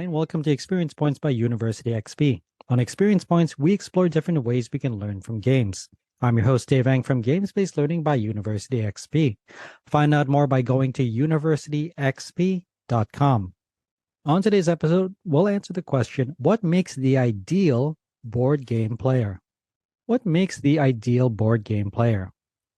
and welcome to Experience Points by University XP. On Experience Points, we explore different ways we can learn from games. I'm your host, Dave Ang from Games-Based Learning by University XP. Find out more by going to universityxp.com. On today's episode, we'll answer the question, what makes the ideal board game player? What makes the ideal board game player?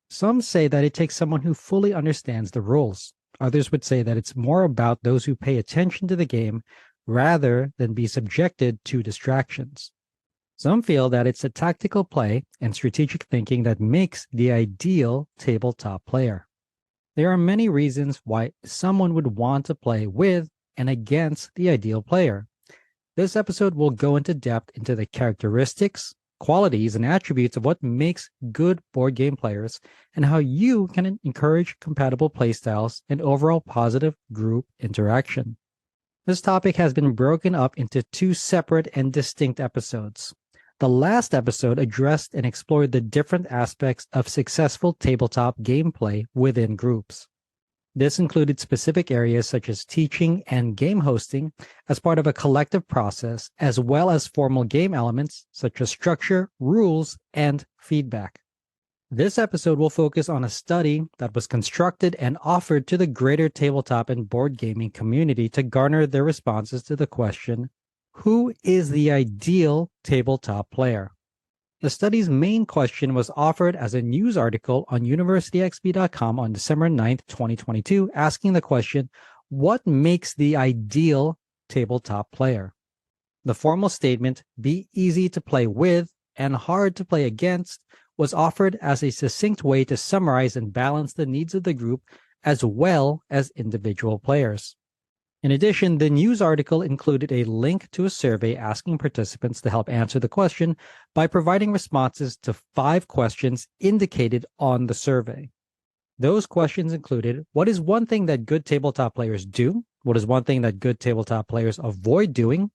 Some say that it takes someone who fully understands the rules. Others would say that it's more about those who pay attention to the game rather than be subjected to distractions. Some feel that it's a tactical play and strategic thinking that makes the ideal tabletop player. There are many reasons why someone would want to play with and against the ideal player. This episode will go into depth into the characteristics, qualities, and attributes of what makes good board game players and how you can encourage compatible playstyles and overall positive group interaction. This topic has been broken up into two separate and distinct episodes. The last episode addressed and explored the different aspects of successful tabletop gameplay within groups. This included specific areas such as teaching and game hosting as part of a collective process, as well as formal game elements such as structure, rules, and feedback. This episode will focus on a study that was constructed and offered to the greater tabletop and board gaming community to garner their responses to the question, who is the ideal tabletop player? The study's main question was offered as a news article on universityxp.com on December 9th, 2022, asking the question, what makes the ideal tabletop player? The formal statement, be easy to play with and hard to play against, was offered as a succinct way to summarize and balance the needs of the group as well as individual players. In addition, the news article included a link to a survey asking participants to help answer the question by providing responses to 5 questions indicated on the survey. Those questions included, what is one thing that good tabletop players do? What is one thing that good tabletop players avoid doing?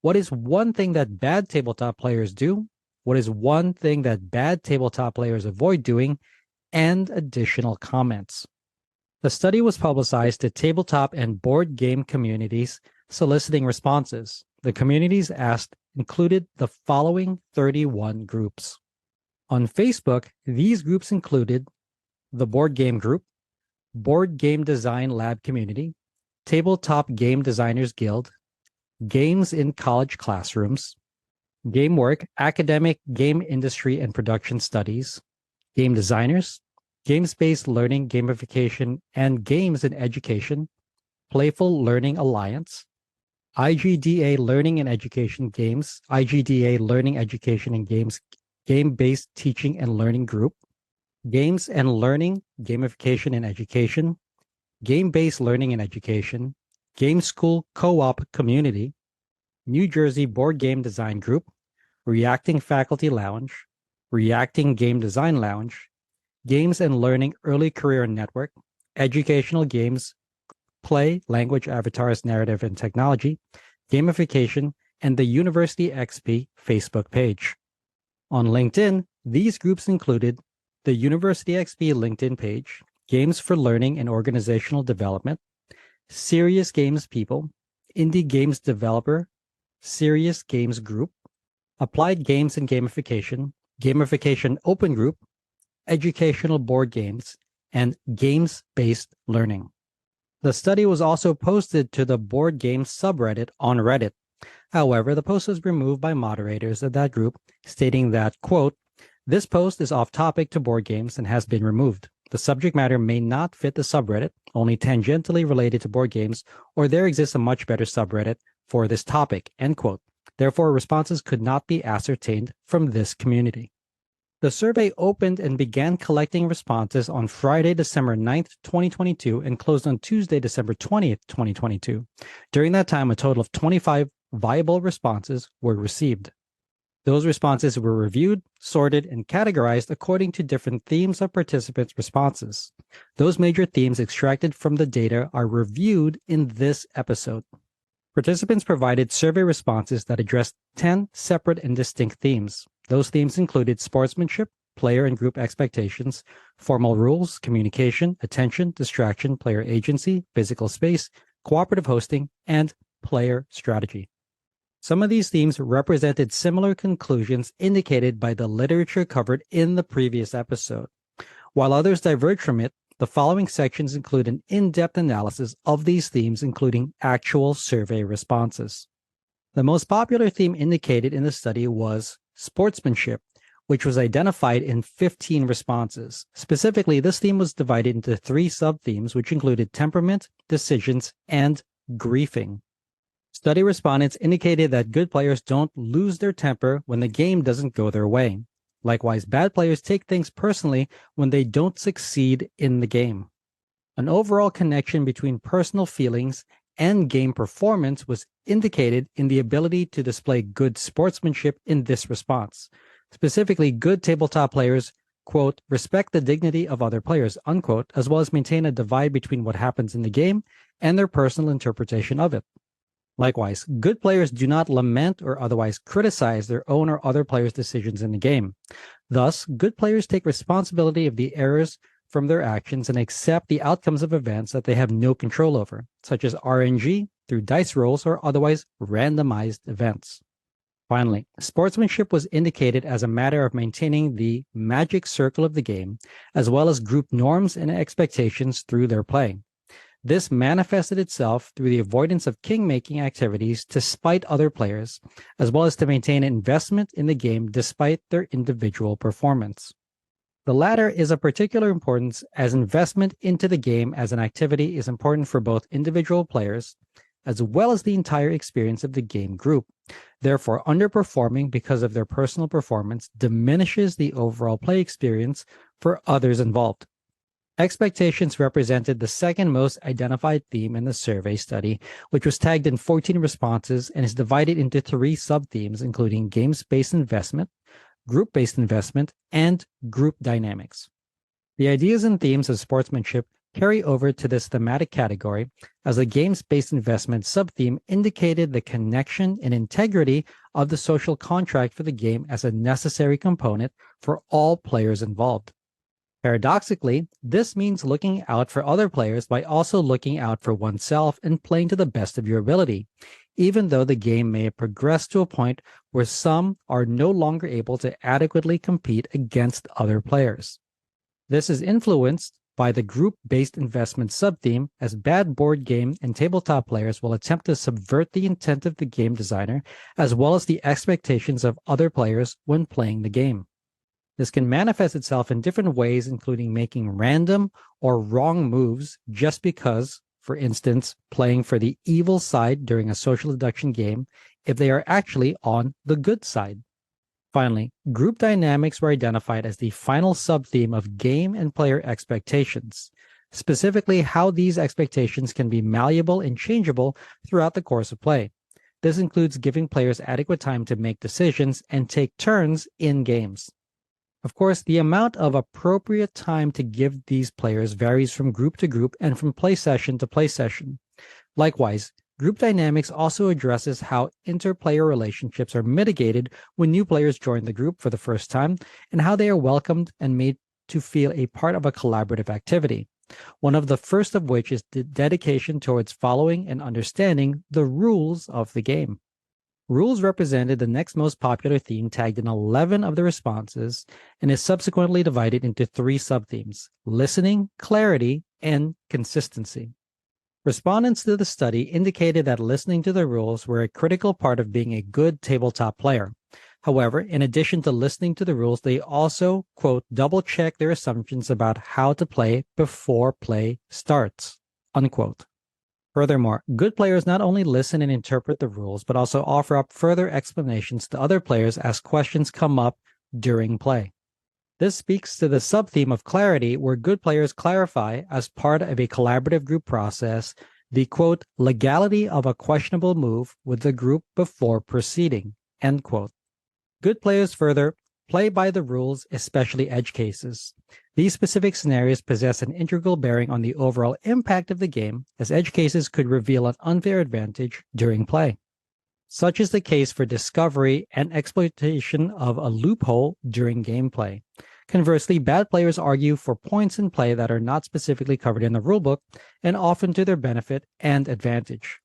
What is one thing that bad tabletop players do? What is one thing that bad tabletop players avoid doing? And additional comments. The study was publicized to tabletop and board game communities, soliciting responses. The communities asked included the following 31 groups. On Facebook, these groups included the Board Game Group, Board Game Design Lab Community, Tabletop Game Designers Guild, Games in College Classrooms, GameWork, Academic Game Industry and Production Studies, Game Designers, Games-Based Learning, Gamification, and Games in Education, Playful Learning Alliance, IGDA Learning and Education Games, IGDA Learning, Education, and Games, Game-Based Teaching and Learning Group, Games and Learning, Gamification and Education, Game-Based Learning and Education, Game School Co-op Community, New Jersey Board Game Design Group, Reacting Faculty Lounge, Reacting Game Design Lounge, Games and Learning Early Career Network, Educational Games, Play, Language, Avatars, Narrative, and Technology, Gamification, and the University XP Facebook page. On LinkedIn, these groups included the University XP LinkedIn page, Games for Learning and Organizational Development, Serious Games People, Indie Games Developer, Serious Games Group, Applied Games and Gamification, Gamification Open Group, Educational Board Games, and Games-Based Learning. The study was also posted to the Board Games subreddit on Reddit. However, the post was removed by moderators of that group, stating that, quote, this post is off topic to board games and has been removed. The subject matter may not fit the subreddit, only tangentially related to board games, or there exists a much better subreddit for this topic, end quote. Therefore, responses could not be ascertained from this community. The survey opened and began collecting responses on Friday, December 9th, 2022, and closed on Tuesday, December 20th, 2022. During that time, a total of 25 viable responses were received. Those responses were reviewed, sorted, and categorized according to different themes of participants' responses. Those major themes extracted from the data are reviewed in this episode. Participants provided survey responses that addressed 10 separate and distinct themes. Those themes included sportsmanship, player and group expectations, formal rules, communication, attention, distraction, player agency, physical space, cooperative hosting, and player strategy. Some of these themes represented similar conclusions indicated by the literature covered in the previous episode. While others diverge from it, the following sections include an in-depth analysis of these themes, including actual survey responses. The most popular theme indicated in the study was sportsmanship, which was identified in 15 responses. Specifically, this theme was divided into 3 sub-themes, which included temperament, decisions, and griefing. Study respondents indicated that good players don't lose their temper when the game doesn't go their way. Likewise, bad players take things personally when they don't succeed in the game. An overall connection between personal feelings and game performance was indicated in the ability to display good sportsmanship in this response. Specifically, good tabletop players, quote, respect the dignity of other players, unquote, as well as maintain a divide between what happens in the game and their personal interpretation of it. Likewise, good players do not lament or otherwise criticize their own or other players' decisions in the game. Thus, good players take responsibility of the errors from their actions and accept the outcomes of events that they have no control over, such as RNG through dice rolls or otherwise randomized events. Finally, sportsmanship was indicated as a matter of maintaining the magic circle of the game, as well as group norms and expectations through their play. This manifested itself through the avoidance of king-making activities to spite other players, as well as to maintain investment in the game despite their individual performance. The latter is of particular importance as investment into the game as an activity is important for both individual players as well as the entire experience of the game group. Therefore, underperforming because of their personal performance diminishes the overall play experience for others involved. Expectations represented the second most identified theme in the survey study, which was tagged in 14 responses and is divided into 3 sub-themes, including games-based investment, group-based investment, and group dynamics. The ideas and themes of sportsmanship carry over to this thematic category, as the games-based investment sub-theme indicated the connection and integrity of the social contract for the game as a necessary component for all players involved. Paradoxically, this means looking out for other players by also looking out for oneself and playing to the best of your ability, even though the game may have progressed to a point where some are no longer able to adequately compete against other players. This is influenced by the group-based investment sub-theme, as bad board game and tabletop players will attempt to subvert the intent of the game designer as well as the expectations of other players when playing the game. This can manifest itself in different ways, including making random or wrong moves just because, for instance, playing for the evil side during a social deduction game if they are actually on the good side. Finally, group dynamics were identified as the final sub-theme of game and player expectations, specifically how these expectations can be malleable and changeable throughout the course of play. This includes giving players adequate time to make decisions and take turns in games. Of course, the amount of appropriate time to give these players varies from group to group and from play session to play session. Likewise, group dynamics also addresses how interplayer relationships are mitigated when new players join the group for the first time and how they are welcomed and made to feel a part of a collaborative activity. One of the first of which is the dedication towards following and understanding the rules of the game. Rules represented the next most popular theme, tagged in 11 of the responses, and is subsequently divided into 3 sub-themes: listening, clarity, and consistency. Respondents to the study indicated that listening to the rules were a critical part of being a good tabletop player. However, in addition to listening to the rules, they also, quote, double-check their assumptions about how to play before play starts, unquote. Furthermore, good players not only listen and interpret the rules, but also offer up further explanations to other players as questions come up during play. This speaks to the sub-theme of clarity, where good players clarify, as part of a collaborative group process, the, quote, legality of a questionable move with the group before proceeding, end quote. Good players further play by the rules, especially edge cases. These specific scenarios possess an integral bearing on the overall impact of the game, as edge cases could reveal an unfair advantage during play. Such is the case for discovery and exploitation of a loophole during gameplay. Conversely, bad players argue for points in play that are not specifically covered in the rulebook, and often to their benefit and advantage.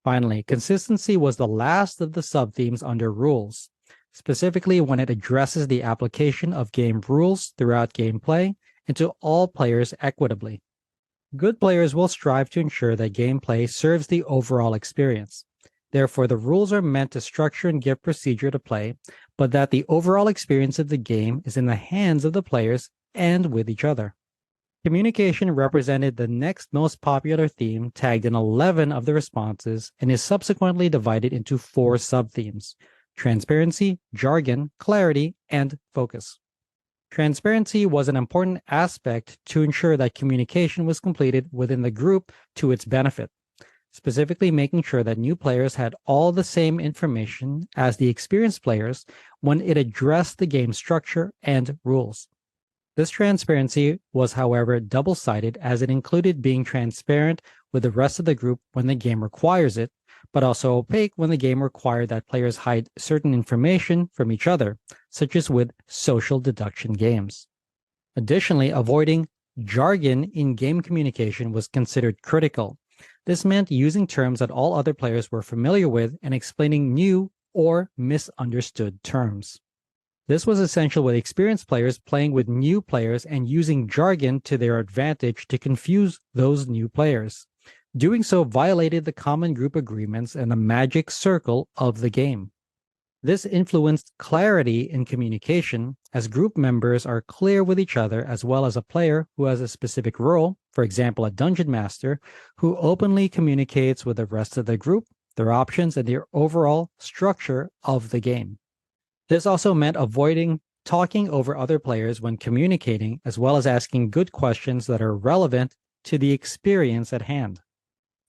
Finally, consistency was the last of the subthemes under rules, specifically when it addresses the application of game rules throughout gameplay and to all players equitably. Good players will strive to ensure that gameplay serves the overall experience. Therefore, the rules are meant to structure and give procedure to play, but that the overall experience of the game is in the hands of the players and with each other. Communication represented the next most popular theme, tagged in 11 of the responses, and is subsequently divided into 4 subthemes: transparency, jargon, clarity, and focus. Transparency was an important aspect to ensure that communication was completed within the group to its benefit, specifically making sure that new players had all the same information as the experienced players when it addressed the game structure and rules. This transparency was, however, double-sided, as it included being transparent with the rest of the group when the game requires it, but also opaque when the game required that players hide certain information from each other, such as with social deduction games. Additionally, avoiding jargon in game communication was considered critical. This meant using terms that all other players were familiar with and explaining new or misunderstood terms. This was essential with experienced players playing with new players and using jargon to their advantage to confuse those new players. Doing so violated the common group agreements and the magic circle of the game. This influenced clarity in communication, as group members are clear with each other, as well as a player who has a specific role, for example, a dungeon master, who openly communicates with the rest of the group, their options, and their overall structure of the game. This also meant avoiding talking over other players when communicating, as well as asking good questions that are relevant to the experience at hand.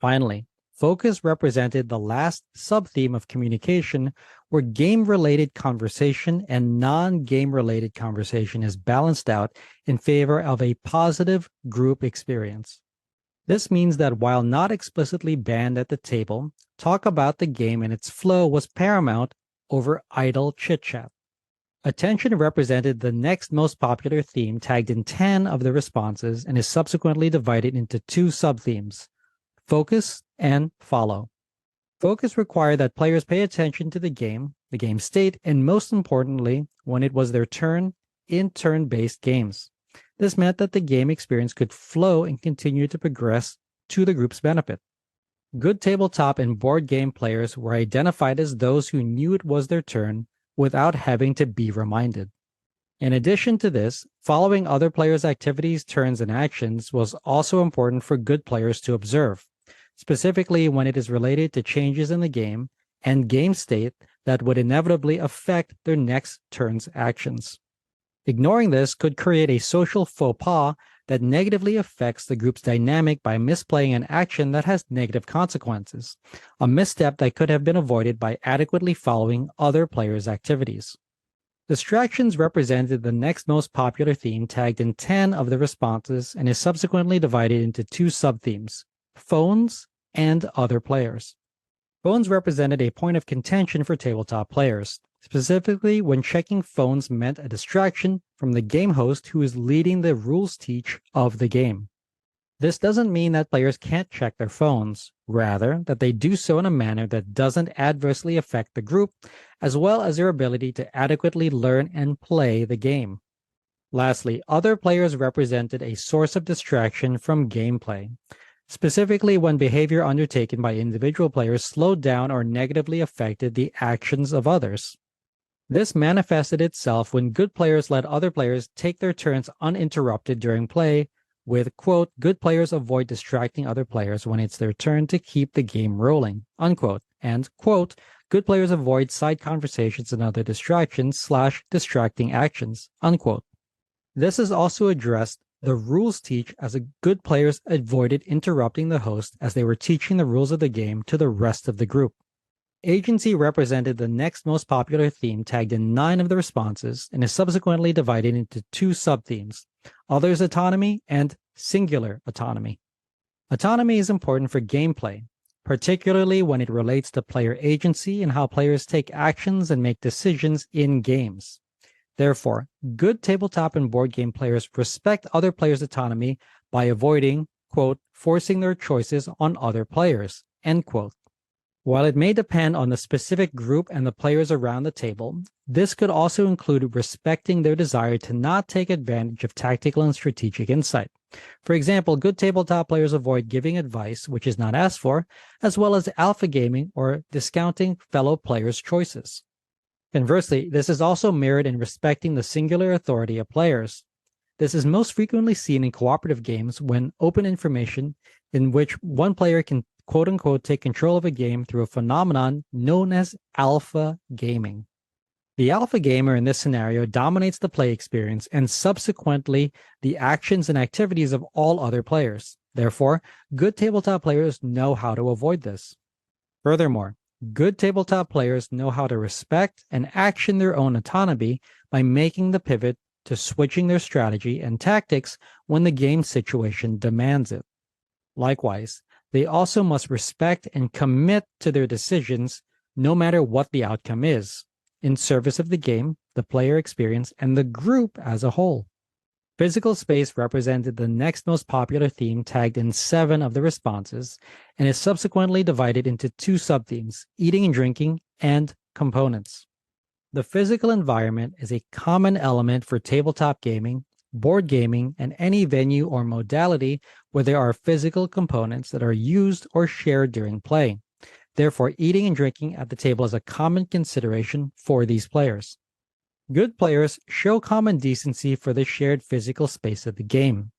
Finally, focus represented the last subtheme of communication, where game-related conversation and non-game-related conversation is balanced out in favor of a positive group experience. This means that while not explicitly banned at the table, talk about the game and its flow was paramount over idle chit-chat. Attention represented the next most popular theme, tagged in 10 of the responses, and is subsequently divided into 2 subthemes: focus and follow. Focus required that players pay attention to the game state, and most importantly, when it was their turn in turn-based games. This meant that the game experience could flow and continue to progress to the group's benefit. Good tabletop and board game players were identified as those who knew it was their turn without having to be reminded. In addition to this, following other players' activities, turns, and actions was also important for good players to observe, specifically when it is related to changes in the game and game state that would inevitably affect their next turn's actions. Ignoring this could create a social faux pas that negatively affects the group's dynamic by misplaying an action that has negative consequences, a misstep that could have been avoided by adequately following other players' activities. Distractions represented the next most popular theme, tagged in 10 of the responses, and is subsequently divided into 2 subthemes: phones and other players. Phones represented a point of contention for tabletop players, specifically when checking phones meant a distraction from the game host who is leading the rules teach of the game. This doesn't mean that players can't check their phones, rather that they do so in a manner that doesn't adversely affect the group, as well as their ability to adequately learn and play the game. Lastly, other players represented a source of distraction from gameplay, specifically when behavior undertaken by individual players slowed down or negatively affected the actions of others. This manifested itself when good players let other players take their turns uninterrupted during play, with, quote, good players avoid distracting other players when it's their turn to keep the game rolling, unquote, and, quote, good players avoid side conversations and other distractions/distracting actions, unquote. This is also addressed the rules teach, as a good players avoided interrupting the host as they were teaching the rules of the game to the rest of the group. Agency represented the next most popular theme, tagged in 9 of the responses, and is subsequently divided into 2 subthemes: others' autonomy and singular autonomy. Autonomy is important for gameplay, particularly when it relates to player agency and how players take actions and make decisions in games. Therefore, good tabletop and board game players respect other players' autonomy by avoiding, quote, forcing their choices on other players, end quote. While it may depend on the specific group and the players around the table, this could also include respecting their desire to not take advantage of tactical and strategic insight. For example, good tabletop players avoid giving advice which is not asked for, as well as alpha gaming or discounting fellow players' choices. Conversely, this is also mirrored in respecting the singular authority of players. This is most frequently seen in cooperative games when open information in which one player can quote unquote take control of a game through a phenomenon known as alpha gaming. The alpha gamer in this scenario dominates the play experience and subsequently the actions and activities of all other players. Therefore, good tabletop players know how to avoid this. Furthermore, good tabletop players know how to respect and action their own autonomy by making the pivot to switching their strategy and tactics when the game situation demands it. Likewise, they also must respect and commit to their decisions no matter what the outcome is, in service of the game, the player experience, and the group as a whole. Physical space represented the next most popular theme tagged in 7 of the responses and is subsequently divided into 2 subthemes, eating and drinking and components. The physical environment is a common element for tabletop gaming, board gaming, and any venue or modality where there are physical components that are used or shared during play. Therefore, eating and drinking at the table is a common consideration for these players. Good players show common decency for the shared physical space of the game.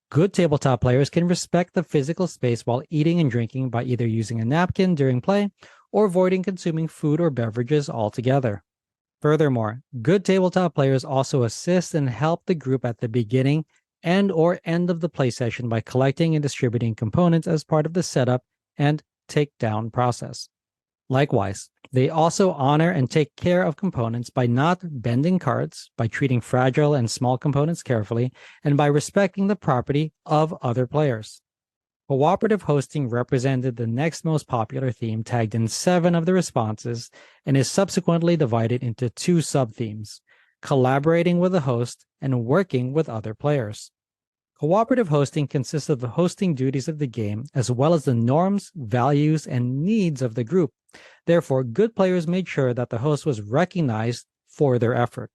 Good tabletop players can respect the physical space while eating and drinking by either using a napkin during play or avoiding consuming food or beverages altogether. Furthermore, good tabletop players also assist and help the group at the beginning and or end of the play session by collecting and distributing components as part of the setup and takedown process. Likewise, they also honor and take care of components by not bending cards, by treating fragile and small components carefully, and by respecting the property of other players. Cooperative hosting represented the next most popular theme tagged in 7 of the responses and is subsequently divided into 2 subthemes, collaborating with the host and working with other players. Cooperative hosting consists of the hosting duties of the game as well as the norms, values, and needs of the group. Therefore, good players made sure that the host was recognized for their effort.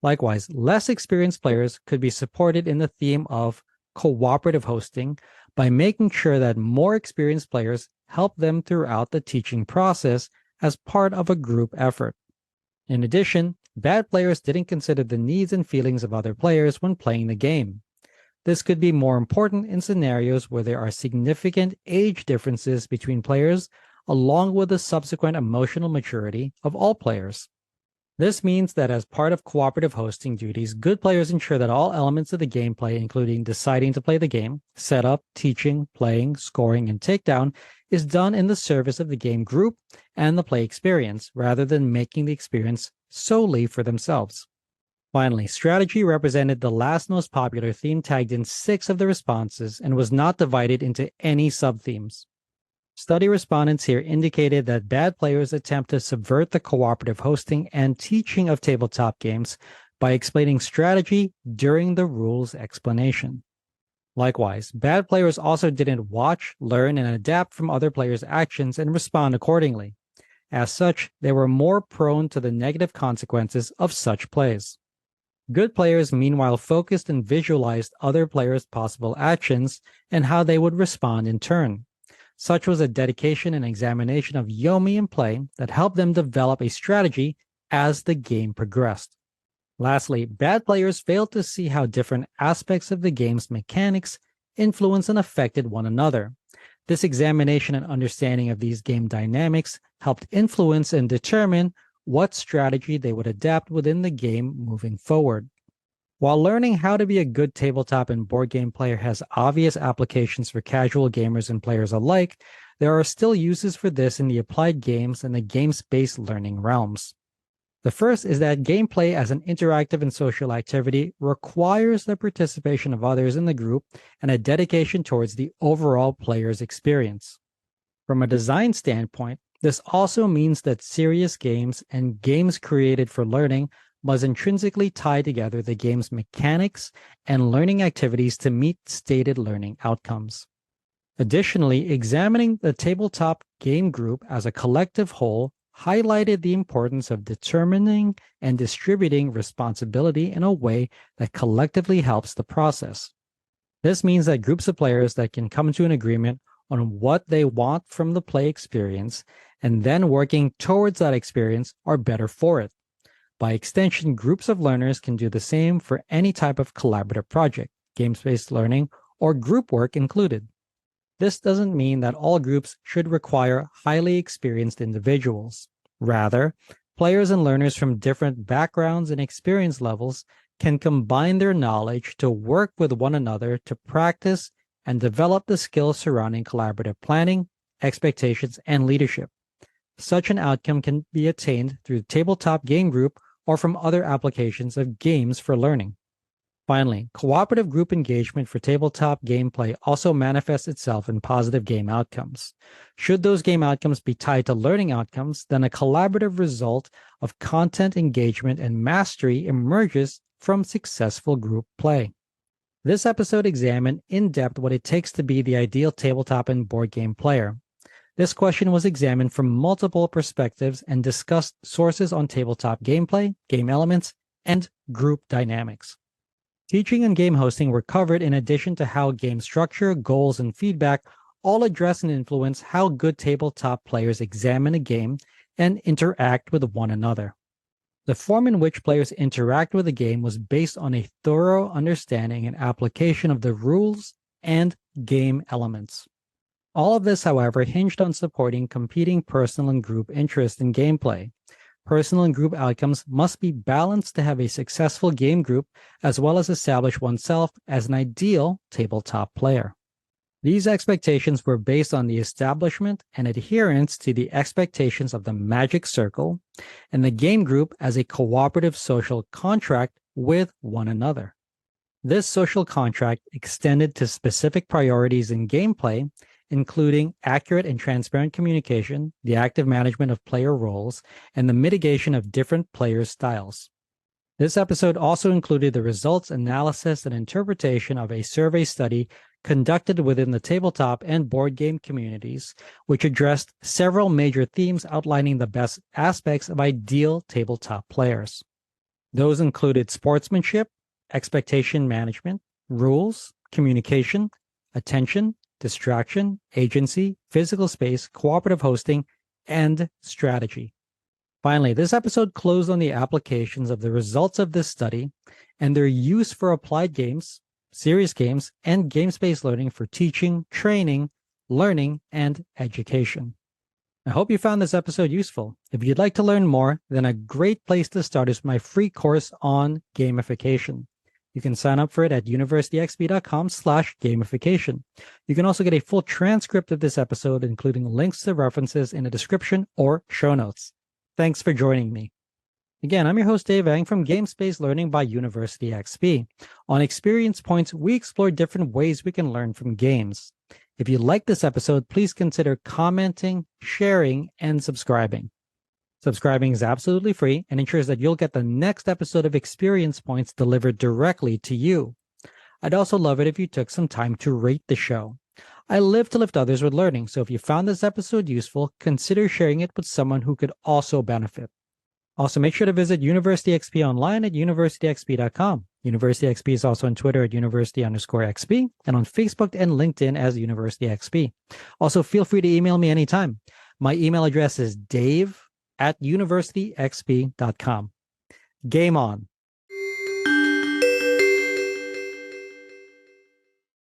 Likewise, less experienced players could be supported in the theme of cooperative hosting by making sure that more experienced players help them throughout the teaching process as part of a group effort. In addition, bad players didn't consider the needs and feelings of other players when playing the game. This could be more important in scenarios where there are significant age differences between players, along with the subsequent emotional maturity of all players. This means that as part of cooperative hosting duties, good players ensure that all elements of the gameplay, including deciding to play the game, setup, teaching, playing, scoring, and takedown, is done in the service of the game group and the play experience, rather than making the experience solely for themselves. Finally, strategy represented the last most popular theme tagged in 6 of the responses and was not divided into any subthemes. Study respondents here indicated that bad players attempt to subvert the cooperative hosting and teaching of tabletop games by explaining strategy during the rules explanation. Likewise, bad players also didn't watch, learn, and adapt from other players' actions and respond accordingly. As such, they were more prone to the negative consequences of such plays. Good players, meanwhile, focused and visualized other players' possible actions and how they would respond in turn. Such was a dedication and examination of Yomi in play that helped them develop a strategy as the game progressed. Lastly, bad players failed to see how different aspects of the game's mechanics influenced and affected one another. This examination and understanding of these game dynamics helped influence and determine what strategy they would adapt within the game moving forward. While learning how to be a good tabletop and board game player has obvious applications for casual gamers and players alike, there are still uses for this in the applied games and the game-based learning realms. The first is that gameplay as an interactive and social activity requires the participation of others in the group and a dedication towards the overall player's experience. From a design standpoint, this also means that serious games and games created for learning must intrinsically tie together the game's mechanics and learning activities to meet stated learning outcomes. Additionally, examining the tabletop game group as a collective whole highlighted the importance of determining and distributing responsibility in a way that collectively helps the process. This means that groups of players that can come to an agreement on what they want from the play experience and then working towards that experience are better for it. By extension, groups of learners can do the same for any type of collaborative project, games-based learning, or group work included. This doesn't mean that all groups should require highly experienced individuals. Rather, players and learners from different backgrounds and experience levels can combine their knowledge to work with one another to practice and develop the skills surrounding collaborative planning, expectations, and leadership. Such an outcome can be attained through the tabletop game group or from other applications of games for learning. Finally, cooperative group engagement for tabletop gameplay also manifests itself in positive game outcomes. Should those game outcomes be tied to learning outcomes, then a collaborative result of content engagement and mastery emerges from successful group play. This episode examined in depth what it takes to be the ideal tabletop and board game player. This question was examined from multiple perspectives and discussed sources on tabletop gameplay, game elements, and group dynamics. Teaching and game hosting were covered in addition to how game structure, goals, and feedback all address and influence how good tabletop players examine a game and interact with one another. The form in which players interact with a game was based on a thorough understanding and application of the rules and game elements. All of this, however, hinged on supporting competing personal and group interests in gameplay. Personal and group outcomes must be balanced to have a successful game group, as well as establish oneself as an ideal tabletop player. These expectations were based on the establishment and adherence to the expectations of the Magic Circle and the game group as a cooperative social contract with one another. This social contract extended to specific priorities in gameplay, including accurate and transparent communication, the active management of player roles, and the mitigation of different player styles. This episode also included the results, analysis, and interpretation of a survey study conducted within the tabletop and board game communities, which addressed several major themes outlining the best aspects of ideal tabletop players. Those included sportsmanship, expectation management, rules, communication, attention, distraction, agency, physical space, cooperative hosting, and strategy. Finally, this episode closed on the applications of the results of this study and their use for applied games, serious games, and game-based learning for teaching, training, learning, and education. I hope you found this episode useful. If you'd like to learn more, then a great place to start is my free course on gamification. You can sign up for it at universityxp.com/gamification. You can also get a full transcript of this episode, including links to references in the description or show notes. Thanks for joining me. Again, I'm your host, Dave Ang from Game-Based Learning by University XP. On Experience Points, we explore different ways we can learn from games. If you like this episode, please consider commenting, sharing, and subscribing. Subscribing is absolutely free and ensures that you'll get the next episode of Experience Points delivered directly to you. I'd also love it if you took some time to rate the show. I live to lift others with learning, so if you found this episode useful, consider sharing it with someone who could also benefit. Also, make sure to visit University XP online at universityxp.com. University XP is also on Twitter at university_XP and on Facebook and LinkedIn as University XP. Also, feel free to email me anytime. My email address is dave@universityxp.com. Game on.